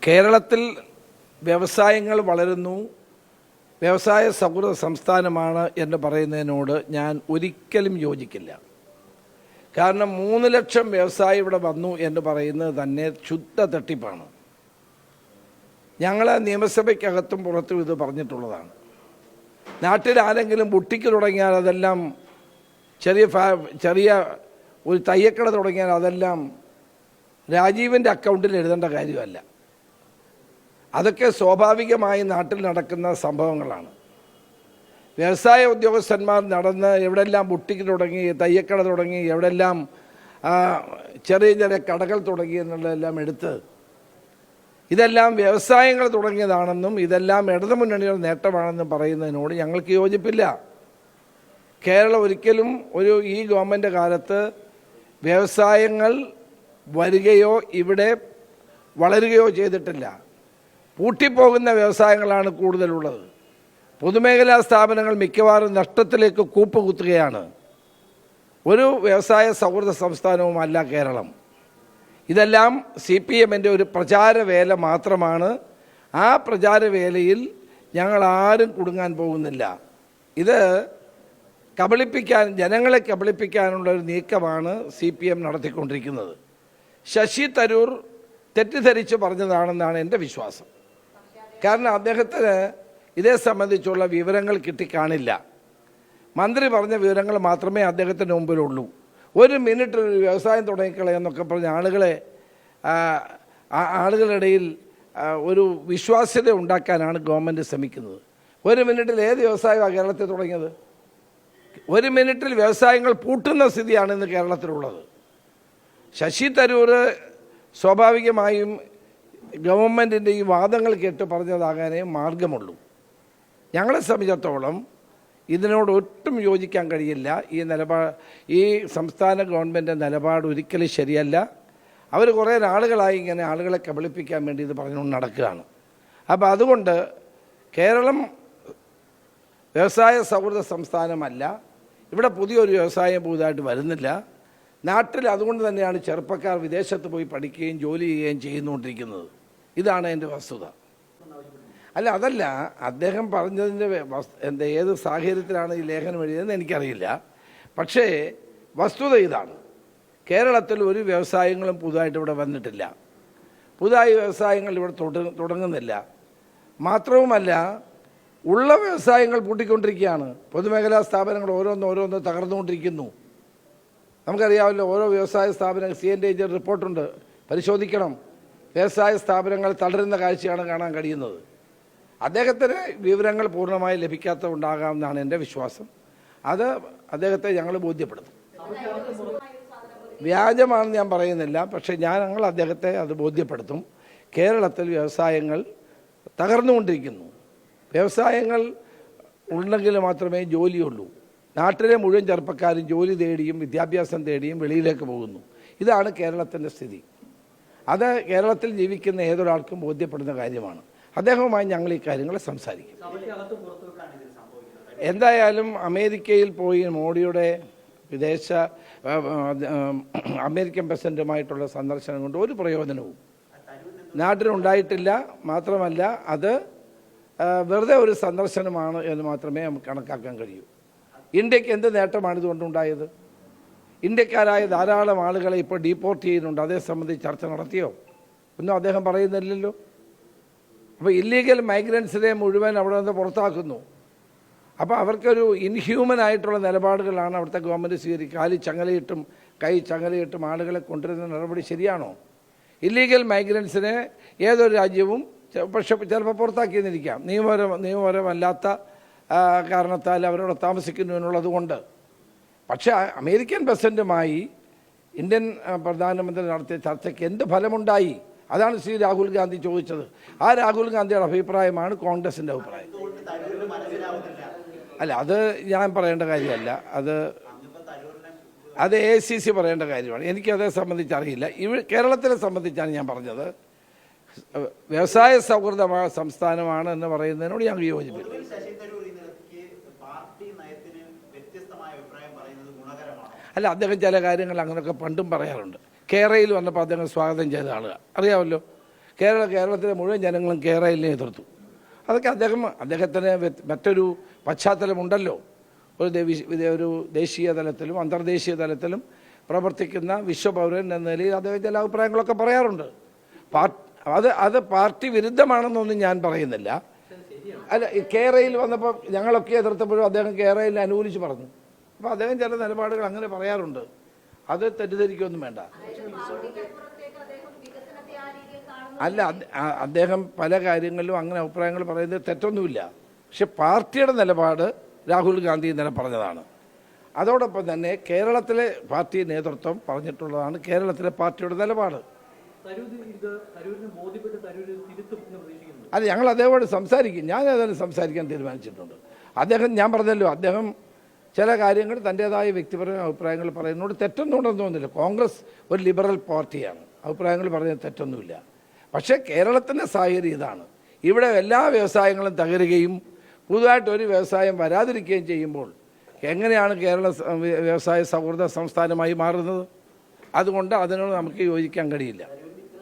കേരളത്തിൽ വ്യവസായങ്ങൾ വളരുന്നു, വ്യവസായ സൗഹൃദ സംസ്ഥാനമാണ് എന്ന് പറയുന്നതിനോട് ഞാൻ ഒരിക്കലും യോജിക്കില്ല. കാരണം 3 ലക്ഷം വ്യവസായി ഇവിടെ വന്നു എന്ന് പറയുന്നത് തന്നെ ശുദ്ധ തട്ടിപ്പാണ്. ഞങ്ങൾ നിയമസഭയ്ക്കകത്തും പുറത്തും ഇത് പറഞ്ഞിട്ടുള്ളതാണ്. നാട്ടിൽ ആരെങ്കിലും ബുട്ടിക്ക് തുടങ്ങിയാൽ അതെല്ലാം ചെറിയ ഒരു തയ്യക്കട തുടങ്ങിയാൽ അതെല്ലാം രാജീവിൻ്റെ അക്കൗണ്ടിൽ എഴുതേണ്ട കാര്യമല്ല. അതൊക്കെ സ്വാഭാവികമായി നാട്ടിൽ നടക്കുന്ന സംഭവങ്ങളാണ്. വ്യവസായ ഉദ്യോഗസ്ഥന്മാർ നടന്ന് എവിടെല്ലാം ബുട്ടിക്ക് തുടങ്ങി, തയ്യക്കട തുടങ്ങി, എവിടെല്ലാം ചെറിയ ചെറിയ കടകൾ തുടങ്ങി എന്നുള്ളതെല്ലാം എടുത്ത് ഇതെല്ലാം വ്യവസായങ്ങൾ തുടങ്ങിയതാണെന്നും ഇതെല്ലാം ഇടതുമുന്നണിയുടെ നേട്ടമാണെന്നും പറയുന്നതിനോട് ഞങ്ങൾക്ക് യോജിപ്പില്ല. കേരളം ഒരിക്കലും ഈ ഗവൺമെൻറ് കാലത്ത് വ്യവസായങ്ങൾ വരികയോ ഇവിടെ വളരുകയോ ചെയ്തിട്ടില്ല. പൂട്ടിപ്പോകുന്ന വ്യവസായങ്ങളാണ് കൂടുതലുള്ളത്. പൊതുമേഖലാ സ്ഥാപനങ്ങൾ മിക്കവാറും നഷ്ടത്തിലേക്ക് കൂപ്പുകുത്തുകയാണ്. ഒരു വ്യവസായ സൗഹൃദ സംസ്ഥാനവുമല്ല കേരളം. ഇതെല്ലാം CPMൻ്റെ ഒരു പ്രചാരവേല മാത്രമാണ്. ആ പ്രചാരവേലയിൽ ഞങ്ങൾ ആരും കുടുങ്ങാൻ പോകുന്നില്ല. ഇത് ജനങ്ങളെ കബളിപ്പിക്കാനുള്ള ഒരു നീക്കമാണ് CPM നടത്തിക്കൊണ്ടിരിക്കുന്നത്. ശശി തരൂർ തെറ്റിദ്ധരിച്ച് പറഞ്ഞതാണെന്നാണ് എൻ്റെ വിശ്വാസം. കാരണം അദ്ദേഹത്തിന് ഇതേ സംബന്ധിച്ചുള്ള വിവരങ്ങൾ കിട്ടിക്കാണില്ല. മന്ത്രി പറഞ്ഞ വിവരങ്ങൾ മാത്രമേ അദ്ദേഹത്തിൻ്റെ മുമ്പിലുള്ളൂ. 1 മിനിറ്റിൽ ഒരു വ്യവസായം തുടങ്ങിക്കളയെന്നൊക്കെ പറഞ്ഞ ആളുകളുടെ ഇടയിൽ ഒരു വിശ്വാസ്യത ഉണ്ടാക്കാനാണ് ഗവൺമെൻറ് ശ്രമിക്കുന്നത്. 1 മിനിറ്റിൽ ഏത് വ്യവസായമാണ് കേരളത്തിൽ തുടങ്ങിയത്? 1 മിനിറ്റിൽ വ്യവസായങ്ങൾ പൂട്ടുന്ന സ്ഥിതിയാണ് ഇന്ന് കേരളത്തിലുള്ളത്. ശശി തരൂർ സ്വാഭാവികമായും ഗവൺമെൻറ്റിൻ്റെ ഈ വാദങ്ങൾ കേട്ട് പറഞ്ഞതാകാനേ മാർഗമുള്ളൂ. ഞങ്ങളെ സംബന്ധിച്ചിടത്തോളം ഇതിനോട് ഒട്ടും യോജിക്കാൻ കഴിയില്ല. ഈ സംസ്ഥാന ഗവൺമെൻറ് നിലപാട് ഒരിക്കലും ശരിയല്ല. അവർ കുറേ നാളുകളായി ഇങ്ങനെ ആളുകളെ കബളിപ്പിക്കാൻ വേണ്ടി ഇത് പറഞ്ഞുകൊണ്ട് നടക്കുകയാണ്. അപ്പോൾ അതുകൊണ്ട് കേരളം വ്യവസായ സൗഹൃദ സംസ്ഥാനമല്ല. ഇവിടെ പുതിയൊരു വ്യവസായം പുതുതായിട്ട് വരുന്നില്ല നാട്ടിൽ. അതുകൊണ്ട് തന്നെയാണ് ചെറുപ്പക്കാർ വിദേശത്ത് പോയി പഠിക്കുകയും ജോലി ചെയ്യുകയും ചെയ്യുന്നുകൊണ്ടിരിക്കുന്നത്. ഇതാണ് എൻ്റെ വസ്തുത. അല്ല, അതല്ല അദ്ദേഹം പറഞ്ഞതിൻ്റെ ഏത് സാഹചര്യത്തിലാണ് ഈ ലേഖനം എഴുതിയതെന്ന് എനിക്കറിയില്ല. പക്ഷേ വസ്തുത ഇതാണ്: കേരളത്തിൽ ഒരു വ്യവസായങ്ങളും പുതുതായിട്ട് ഇവിടെ വന്നിട്ടില്ല. പുതുതായി വ്യവസായങ്ങൾ ഇവിടെ തുടങ്ങുന്നില്ല. മാത്രവുമല്ല, ഉള്ള വ്യവസായങ്ങൾ പൂട്ടിക്കൊണ്ടിരിക്കുകയാണ്. പൊതുമേഖലാ സ്ഥാപനങ്ങൾ ഓരോന്ന് തകർന്നുകൊണ്ടിരിക്കുന്നു. നമുക്കറിയാമല്ലോ, ഓരോ വ്യവസായ സ്ഥാപനങ്ങൾ CNTG റിപ്പോർട്ടുണ്ട്, പരിശോധിക്കണം. വ്യവസായ സ്ഥാപനങ്ങൾ തളരുന്ന കാഴ്ചയാണ് കാണാൻ കഴിയുന്നത്. അദ്ദേഹത്തിന് വിവരങ്ങൾ പൂർണ്ണമായി ലഭിക്കാത്തതുണ്ടാകാമെന്നാണ് എൻ്റെ വിശ്വാസം. അത് അദ്ദേഹത്തെ ഞങ്ങൾ ബോധ്യപ്പെടുത്തും. വ്യാജമാണെന്ന് ഞാൻ പറയുന്നില്ല, പക്ഷേ ഞങ്ങൾ അദ്ദേഹത്തെ അത് ബോധ്യപ്പെടുത്തും. കേരളത്തിൽ വ്യവസായങ്ങൾ തകർന്നുകൊണ്ടിരിക്കുന്നു. വ്യവസായങ്ങൾ ഉണ്ടെങ്കിൽ മാത്രമേ ജോലിയുള്ളൂ. നാട്ടിലെ മുഴുവൻ ചെറുപ്പക്കാരും ജോലി തേടിയും വിദ്യാഭ്യാസം തേടിയും വെളിയിലേക്ക് പോകുന്നു. ഇതാണ് കേരളത്തിൻ്റെ സ്ഥിതി. അത് കേരളത്തിൽ ജീവിക്കുന്ന ഏതൊരാൾക്കും ബോധ്യപ്പെടുന്ന കാര്യമാണ്. അദ്ദേഹവുമായി ഞങ്ങൾ ഈ കാര്യങ്ങൾ സംസാരിക്കും. എന്തായാലും അമേരിക്കയിൽ പോയി മോഡിയുടെ അമേരിക്കൻ പ്രസിഡന്റുമായിട്ടുള്ള സന്ദർശനം കൊണ്ട് ഒരു പ്രയോജനവും നാട്ടിലുണ്ടായിട്ടില്ല. മാത്രമല്ല, അത് വെറുതെ ഒരു സന്ദർശനമാണ് എന്ന് മാത്രമേ നമുക്ക് കണക്കാക്കാൻ കഴിയൂ. ഇന്ത്യക്ക് എന്ത് നേട്ടമാണ് ഇതുകൊണ്ടുണ്ടായത്? ഇന്ത്യക്കാരായ ധാരാളം ആളുകളെ ഇപ്പോൾ ഡീപ്പോർട്ട് ചെയ്യുന്നുണ്ട്. അതേ സംബന്ധിച്ച് ചർച്ച നടത്തിയോ? ഒന്നും അദ്ദേഹം പറയുന്നില്ലല്ലോ. അപ്പോൾ ഇല്ലീഗൽ മൈഗ്രൻസിനെ മുഴുവൻ അവിടെ നിന്ന് പുറത്താക്കുന്നു. അപ്പോൾ അവർക്കൊരു ഇൻഹ്യൂമൻ ആയിട്ടുള്ള നിലപാടുകളാണ് അവിടുത്തെ ഗവൺമെൻറ് സ്വീകരിക്കുക. കാലിൽ ചങ്ങലയിട്ടും കൈ ചങ്ങലയിട്ടും ആളുകളെ കൊണ്ടുവരുന്ന നടപടി ശരിയാണോ? ഇല്ലീഗൽ മൈഗ്രൻസിനെ ഏതൊരു രാജ്യവും പക്ഷെ ചിലപ്പോൾ പുറത്താക്കിയെന്നിരിക്കാം, നിയമപരമല്ലാത്ത കാരണത്താൽ അവരവിടെ താമസിക്കുന്നു എന്നുള്ളത് കൊണ്ട്. പക്ഷേ അമേരിക്കൻ പ്രസിഡന്റുമായി ഇന്ത്യൻ പ്രധാനമന്ത്രി നടത്തിയ ചർച്ചയ്ക്ക് എന്ത് ഫലമുണ്ടായി? അതാണ് ശ്രീ രാഹുൽ ഗാന്ധി ചോദിച്ചത്. ആ രാഹുൽ ഗാന്ധിയുടെ അഭിപ്രായമാണ് കോൺഗ്രസിൻ്റെ അഭിപ്രായം. അല്ല, അത് ഞാൻ പറയേണ്ട കാര്യമല്ല. അത് AICC പറയേണ്ട കാര്യമാണ്. എനിക്കതേ സംബന്ധിച്ച് അറിയില്ല. കേരളത്തിനെ സംബന്ധിച്ചാണ് ഞാൻ പറഞ്ഞത്. വ്യവസായ സൗഹൃദമായ സംസ്ഥാനമാണ് എന്ന് പറയുന്നതിനോട് ഞാൻ യോജിപ്പില്ല. അല്ല, അദ്ദേഹം ചില കാര്യങ്ങൾ അങ്ങനെയൊക്കെ പണ്ടും പറയാറുണ്ട്. കേരളയിൽ വന്നപ്പോൾ അദ്ദേഹം സ്വാഗതം ചെയ്ത ആളുകൾ അറിയാമല്ലോ. കേരളത്തിലെ മുഴുവൻ ജനങ്ങളും കേരളയിലിനെ എതിർത്തു. അതൊക്കെ അദ്ദേഹത്തിന് മറ്റൊരു പശ്ചാത്തലമുണ്ടല്ലോ. ഒരു ദേശീയ തലത്തിലും അന്തർദേശീയ തലത്തിലും പ്രവർത്തിക്കുന്ന വിശ്വപൗരൻ എന്ന നിലയിൽ അദ്ദേഹം ചില അഭിപ്രായങ്ങളൊക്കെ പറയാറുണ്ട്. അത് പാർട്ടി വിരുദ്ധമാണെന്നൊന്നും ഞാൻ പറയുന്നില്ല. അല്ല, ഈ കേരളയിൽ വന്നപ്പോൾ ഞങ്ങളൊക്കെ എതിർത്തപ്പോഴും അദ്ദേഹം കേരളയിൽ അനുകൂലിച്ച് പറഞ്ഞു. അപ്പോൾ അദ്ദേഹം ചില നിലപാടുകൾ അങ്ങനെ പറയാറുണ്ട്. അത് തെറ്റിദ്ധരിക്കൊന്നും വേണ്ട. അല്ല, അദ്ദേഹം പല കാര്യങ്ങളിലും അങ്ങനെ അഭിപ്രായങ്ങൾ പറയുന്നത് തെറ്റൊന്നുമില്ല. പക്ഷെ പാർട്ടിയുടെ നിലപാട് രാഹുൽ ഗാന്ധി ഇന്നലെ പറഞ്ഞതാണ്. അതോടൊപ്പം തന്നെ കേരളത്തിലെ പാർട്ടി നേതൃത്വം പറഞ്ഞിട്ടുള്ളതാണ് കേരളത്തിലെ പാർട്ടിയുടെ നിലപാട്. അല്ല, ഞങ്ങൾ അദ്ദേഹത്തോട് സംസാരിക്കും. ഞാൻ ഏതായാലും സംസാരിക്കാൻ തീരുമാനിച്ചിട്ടുണ്ട്. ഞാൻ പറഞ്ഞല്ലോ, അദ്ദേഹം ചില കാര്യങ്ങൾ തൻ്റേതായ വ്യക്തിപരമായ അഭിപ്രായങ്ങൾ പറയുന്നതോട് തെറ്റൊന്നും ഉണ്ടെന്ന് തോന്നുന്നില്ല. കോൺഗ്രസ് ഒരു ലിബറൽ പാർട്ടിയാണ്, അഭിപ്രായങ്ങൾ പറയുന്നത് തെറ്റൊന്നുമില്ല. പക്ഷേ കേരളത്തിൻ്റെ സാഹചര്യം ഇതാണ്. ഇവിടെ എല്ലാ വ്യവസായങ്ങളും തകരുകയും പുതുതായിട്ട് ഒരു വ്യവസായം വരാതിരിക്കുകയും ചെയ്യുമ്പോൾ എങ്ങനെയാണ് കേരള വ്യവസായ സൗഹൃദ സംസ്ഥാനമായി മാറുന്നത്? അതുകൊണ്ട് അതിനോട് നമുക്ക് യോജിക്കാൻ കഴിയില്ല.